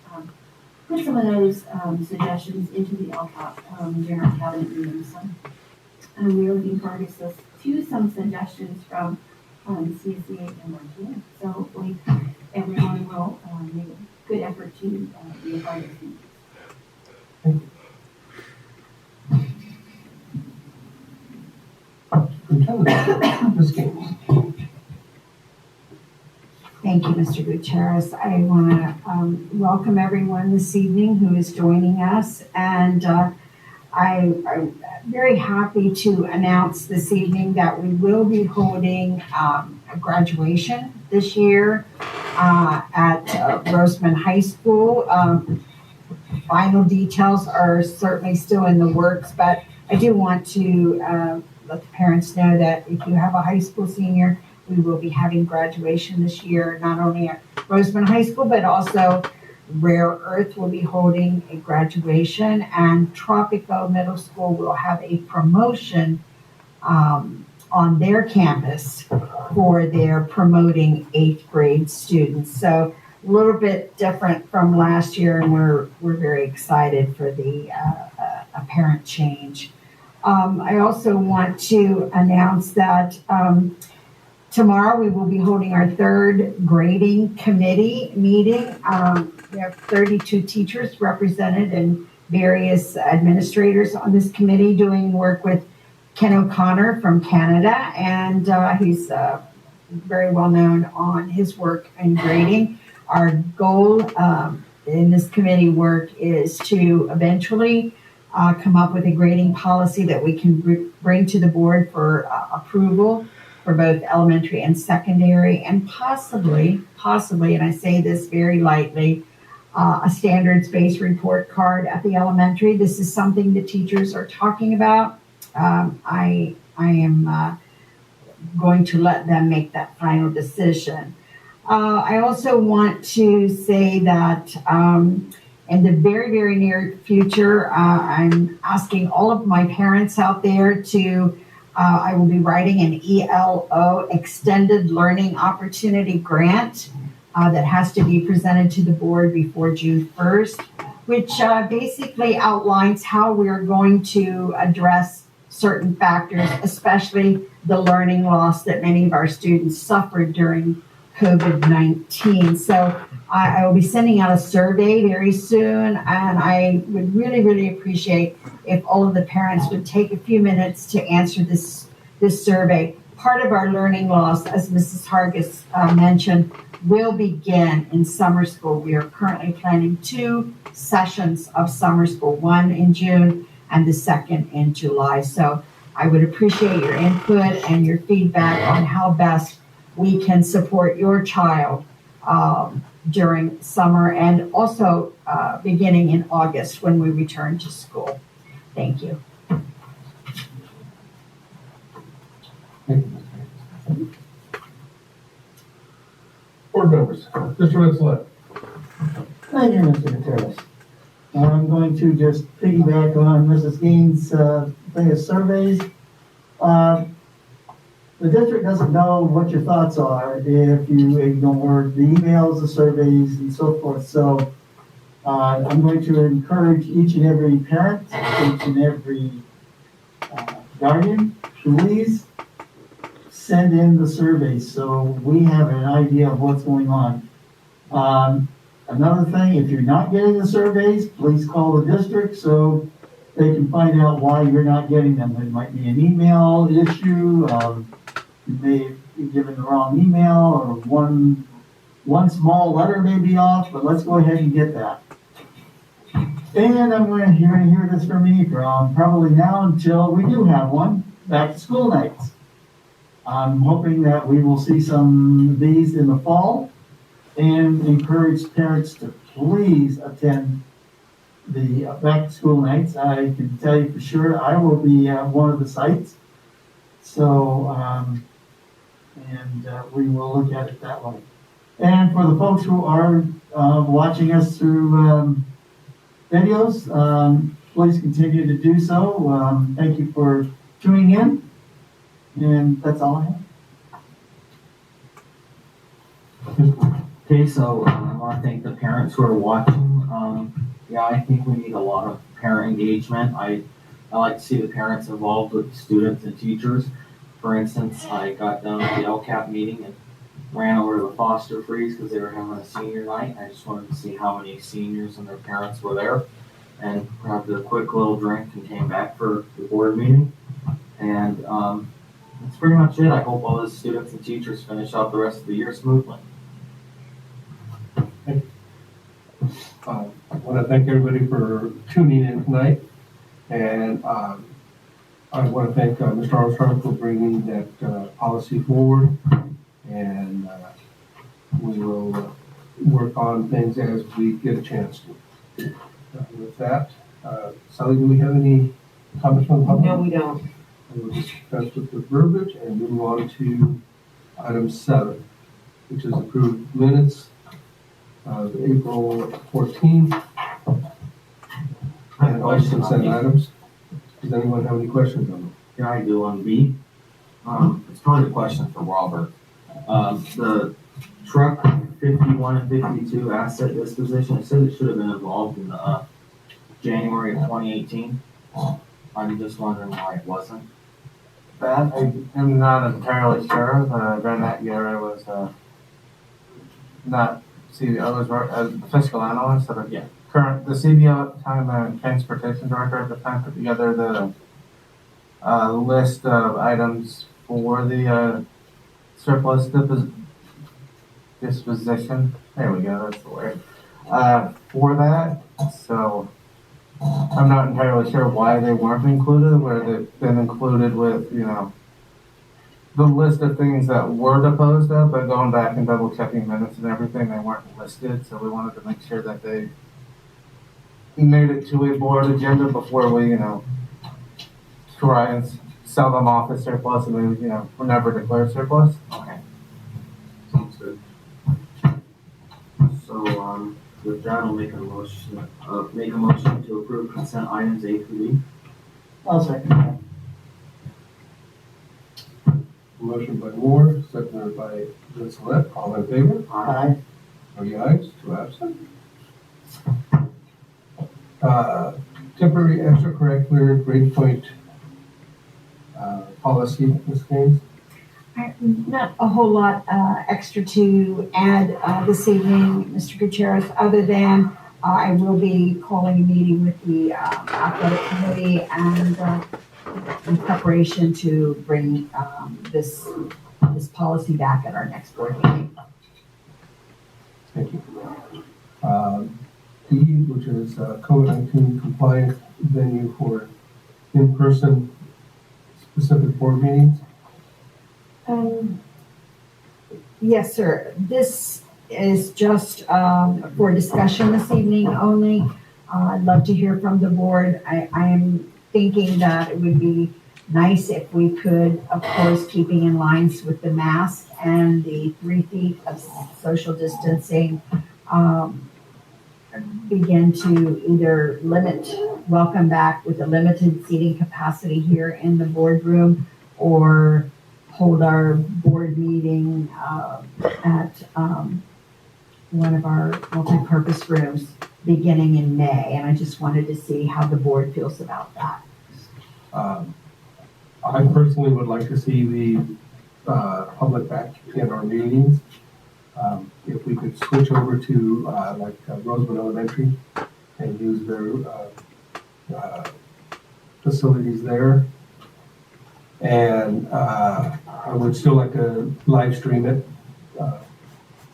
put some of those suggestions into the LCAP general cabinet meeting. So we are looking forward to some suggestions from CSEA and RTA. So hopefully everyone will make a good effort to be a part of these meetings. Thank you. Superintendent, Ms. Gaines. Thank you, Mr. Gutierrez. I want to welcome everyone this evening who is joining us, and I'm very happy to announce this evening that we will be holding a graduation this year at Rosamond High School. Final details are certainly still in the works, but I do want to let the parents know that if you have a high school senior, we will be having graduation this year, not only at Rosamond High School, but also Rare Earth will be holding a graduation, and Tropico Middle School will have a promotion on their campus for their promoting 8th grade students. So a little bit different from last year, and we're very excited for the apparent change. I also want to announce that Tomorrow, we will be holding our third grading committee meeting. We have 32 teachers represented and various administrators on this committee doing work with Ken O'Connor from Canada, and he's very well known on his work in grading. Our goal in this committee work is to eventually come up with a grading policy that we can bring to the board for approval for both elementary and secondary, and possibly, and I say this very lightly, a standards-based report card at the elementary. This is something the teachers are talking about. I am going to let them make that final decision. I also want to say that in the very, very near future, I'm asking all of my parents out there to I will be writing an ELO, Extended Learning Opportunity Grant, that has to be presented to the board before June 1st, which basically outlines how we're going to address certain factors, especially the learning loss that many of our students suffered during COVID-19. So I will be sending out a survey very soon, and I would really, really appreciate if all of the parents would take a few minutes to answer this survey. Part of our learning loss, as Mrs. Hargis mentioned, will begin in summer school. We are currently planning 2 sessions of summer school, one in June and the second in July. So I would appreciate your input and your feedback on how best we can support your child during summer and also beginning in August when we return to school. Thank you. Thank you, Mr. Haynes. Board members, Mr. Rensselaer. Thank you, Mr. Gutierrez. I'm going to just piggyback on Mrs. Gaines' thing of surveys. The district doesn't know what your thoughts are if you ignore the emails, the surveys, and so forth. So I'm going to encourage each and every parent, each and every guardian, please send in the surveys so we have an idea of what's going on. Another thing, if you're not getting the surveys, please call the district so they can find out why you're not getting them. It might be an email issue. You may be given the wrong email, or one small letter may be off, but let's go ahead and get that. And I'm going to hear this from me from probably now until we do have one, back to school nights. I'm hoping that we will see some of these in the fall and encourage parents to please attend the back to school nights. I can tell you for sure I will be at one of the sites. So, we will look at it that way. And for the folks who are watching us through videos, please continue to do so. Thank you for tuning in. And that's all I have. Okay, so I want to thank the parents who are watching. Yeah, I think we need a lot of parent engagement. I like to see the parents involved with the students and teachers. For instance, I got down at the LCAP meeting and ran over to the Foster Freeze because they were having a senior night. I just wanted to see how many seniors and their parents were there, and grabbed a quick little drink and came back for the board meeting. And that's pretty much it. I hope all the students and teachers finish out the rest of the year smoothly. I want to thank everybody for tuning in tonight, and I want to thank Mr. Armstrong for bringing that policy forward, and we will work on things as we get a chance to. With that, Sally, do we have any comments from the public? No, we don't. We'll discuss with the verbiage and move on to item 7, which is approved minutes of April 14th and all consent items. Does anyone have any questions on them? Here I do on B. It's probably a question for Robert. The truck 51 and 52 asset disposition, it said it should have been involved in the January of 2018. I'm just wondering why it wasn't. That I am not entirely sure. During that year, I was not I was a fiscal analyst at Yeah. the CBO at the time, transportation director at the time, put together the list of items for the surplus disposition. There we go, that's the word. For that, so I'm not entirely sure why they weren't included, where they've been included with, the list of things that were disposed of, but going back and double checking minutes and everything, they weren't listed, so we wanted to make sure that they made it to a board agenda before we, try and sell them off as surplus and then, were never declared surplus. Okay. Sounds good. So, with that, I'll make a motion to approve consent items A through D. I'll second that. Motion by Moore, seconded by Vincelette. All in favor? Aye. Any ayes? 2 absent. Temporary extracurricular grade point policy, Ms. Gaines? Not a whole lot extra to add this evening, Mr. Gutierrez, other than I will be calling a meeting with the athletic committee and in preparation to bring this policy back at our next board meeting. Thank you. D, which is COVID-19 compliant venue for in-person specific board meetings. Yes, sir. This is just for discussion this evening only. I'd love to hear from the board. I am thinking that it would be nice if we could, of course, keeping in lines with the mask and the 3 feet of social distancing, begin to either welcome back with a limited seating capacity here in the boardroom, or hold our board meeting at one of our multi-purpose rooms beginning in May. And I just wanted to see how the board feels about that. I personally would like to see the public back in our meetings. If we could switch over to Rosamond Elementary and use their facilities there. And I would still like to live stream it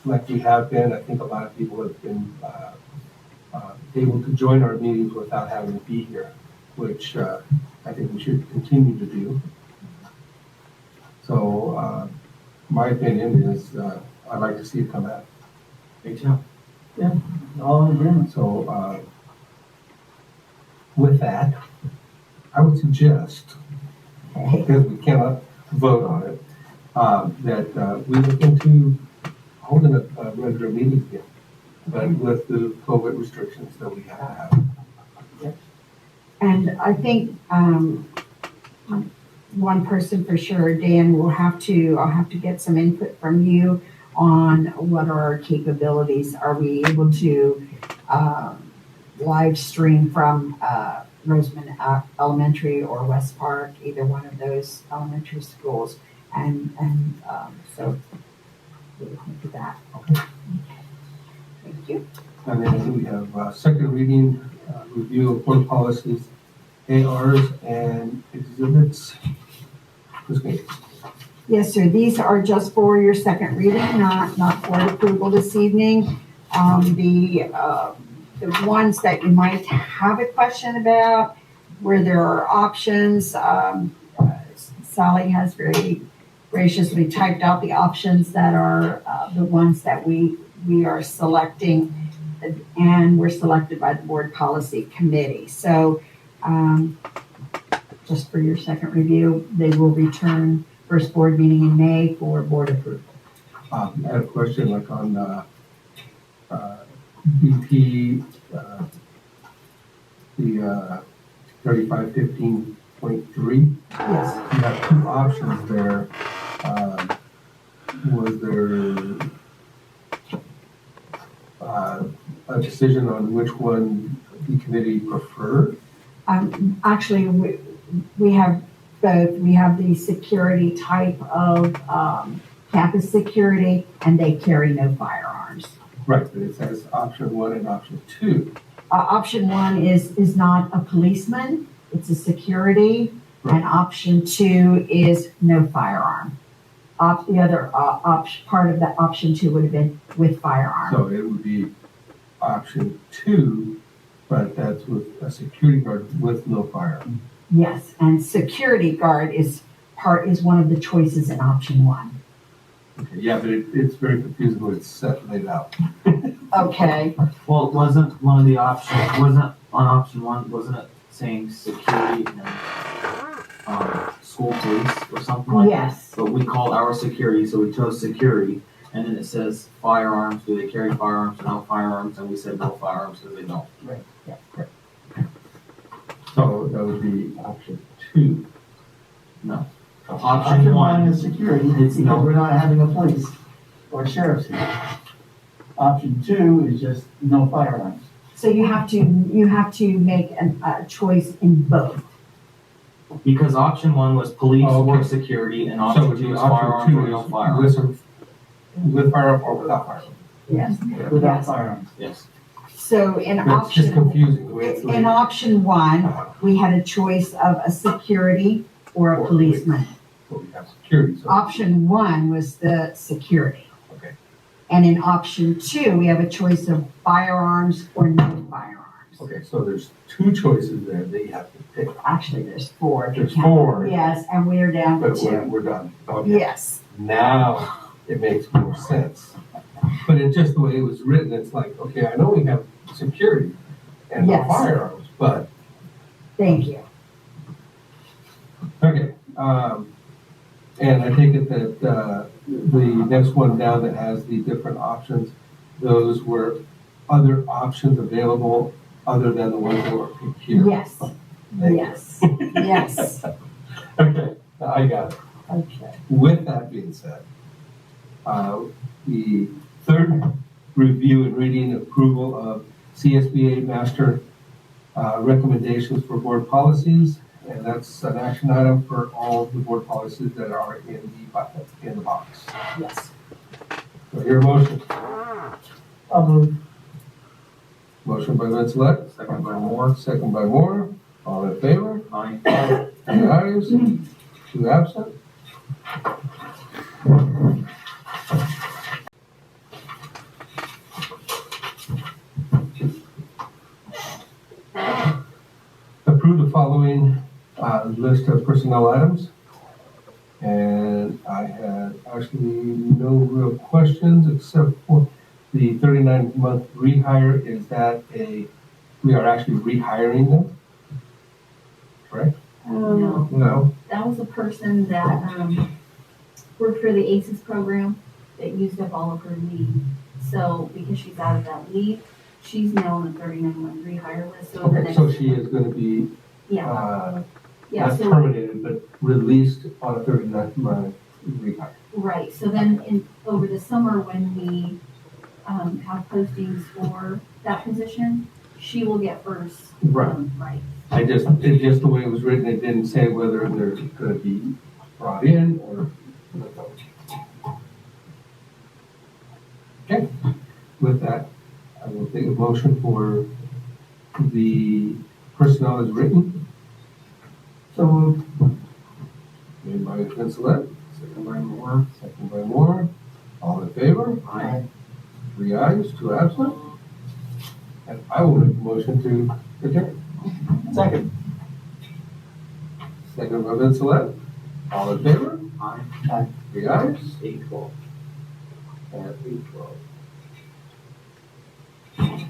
like we have been. I think a lot of people have been able to join our meetings without having to be here, which I think we should continue to do. So my opinion is I'd like to see it come out. Me too. All in agreement. So with that, I would suggest, because we cannot vote on it, that we look into holding a regular meeting again, but with the COVID restrictions that we have to have. And I think one person for sure, Dan, I'll have to get some input from you on what are our capabilities. Are we able to live stream from Rosamond Elementary or West Park, either one of those elementary schools? And so we'll look into that. Okay. Thank you. And then we have second reading, review of board policies, ARs, and exhibits. Ms. Gaines. Yes, sir. These are just for your second reading, not for approval this evening. The ones that you might have a question about, where there are options, Sally has very graciously typed out the options that are the ones that we are selecting, and were selected by the board policy committee. So just for your second review, they will return first board meeting in May for board approval. I had a question like on BP, the 3515.3. Yes. You have 2 options there. Was there a decision on which one the committee preferred? Actually, we have both. We have the security type of campus security, and they carry no firearms. Right, but it says option 1 and option 2. Option 1 is not a policeman, it's a security, and option 2 is no firearm. The other part of that option 2 would have been with firearm. So it would be option 2, but that's with a security guard with no firearm. Yes, and security guard is one of the choices in option 1. Okay, yeah, but it's very confusing when it's laid out. Okay, Well, wasn't one of the options, wasn't on option 1, wasn't it saying security and school police or something like that? yes, But we call our security, so we chose security, and then it says firearms, do they carry firearms or no firearms? And we said no firearms because they don't. So that would be option 2. No. Option 1 is security, It's because no. we're not having a police or sheriff's here. Option 2 is just no firearms. so you have to make a choice in both. Because option 1 was police Oh, okay. or security, and So it option would 2 be was option firearms 2 or no is firearms. with firearm or without firearm. Yes. Without Yes. firearms. Yes. So in That's just option, confusing the way it's laid in out. option 1, we had a choice of a security or a policeman. So we have security, so. Option 1 was the security. Okay. And in option 2, we have a choice of firearms or no firearms. Okay, so there's 2 choices there that you have to pick, Actually, there's 4. if you There's count. 4. Yes, and we are down to but 2. we're done. Okay. Yes, Now it makes more sense. But it's just the way it was written, it's like, okay, I know we have security and no Yes. firearms, but, thank you. okay. And I take it that the next one down that has the different options, those were other options available other than the ones that were picked here. Yes, Thank you. yes, yes. Okay, I got it. Okay. With that being said, the third review and reading approval of CSBA master recommendations for board policies, and that's an action item for all of the board policies that are in the box. Yes. So your motion. I'll move. Motion by Vincelette, Second by Moore. second by Moore. All in favor? Aye. Any ayes? 2 absent. Approve the following list of personnel items. And I had actually no real questions except for the 39-month rehire. Is that we are actually rehiring them? Correct? No, No? that was a person that, worked for the ACES program that used up all of her leave. So because she's out of that leave, she's now on the 39-month rehire list, so the Okay, next. so she is going to be Yeah, yeah, not so, terminated, but released on a 39-month rehire. right, so then over the summer, when we, have postings for that position, she will get first. Right. Right. It's just the way it was written, it didn't say whether they're going to be brought in or. Okay, with that, I will take a motion for the personnel as written. So moved. Made by Vincelette, Second by Moore. second by Moore. All in favor? Aye. 3 ayes, 2 absent. And I will make a motion to adjourn. Second. Second by Vincelette. All in favor? Aye. 3 ayes 8-12. and 8-12.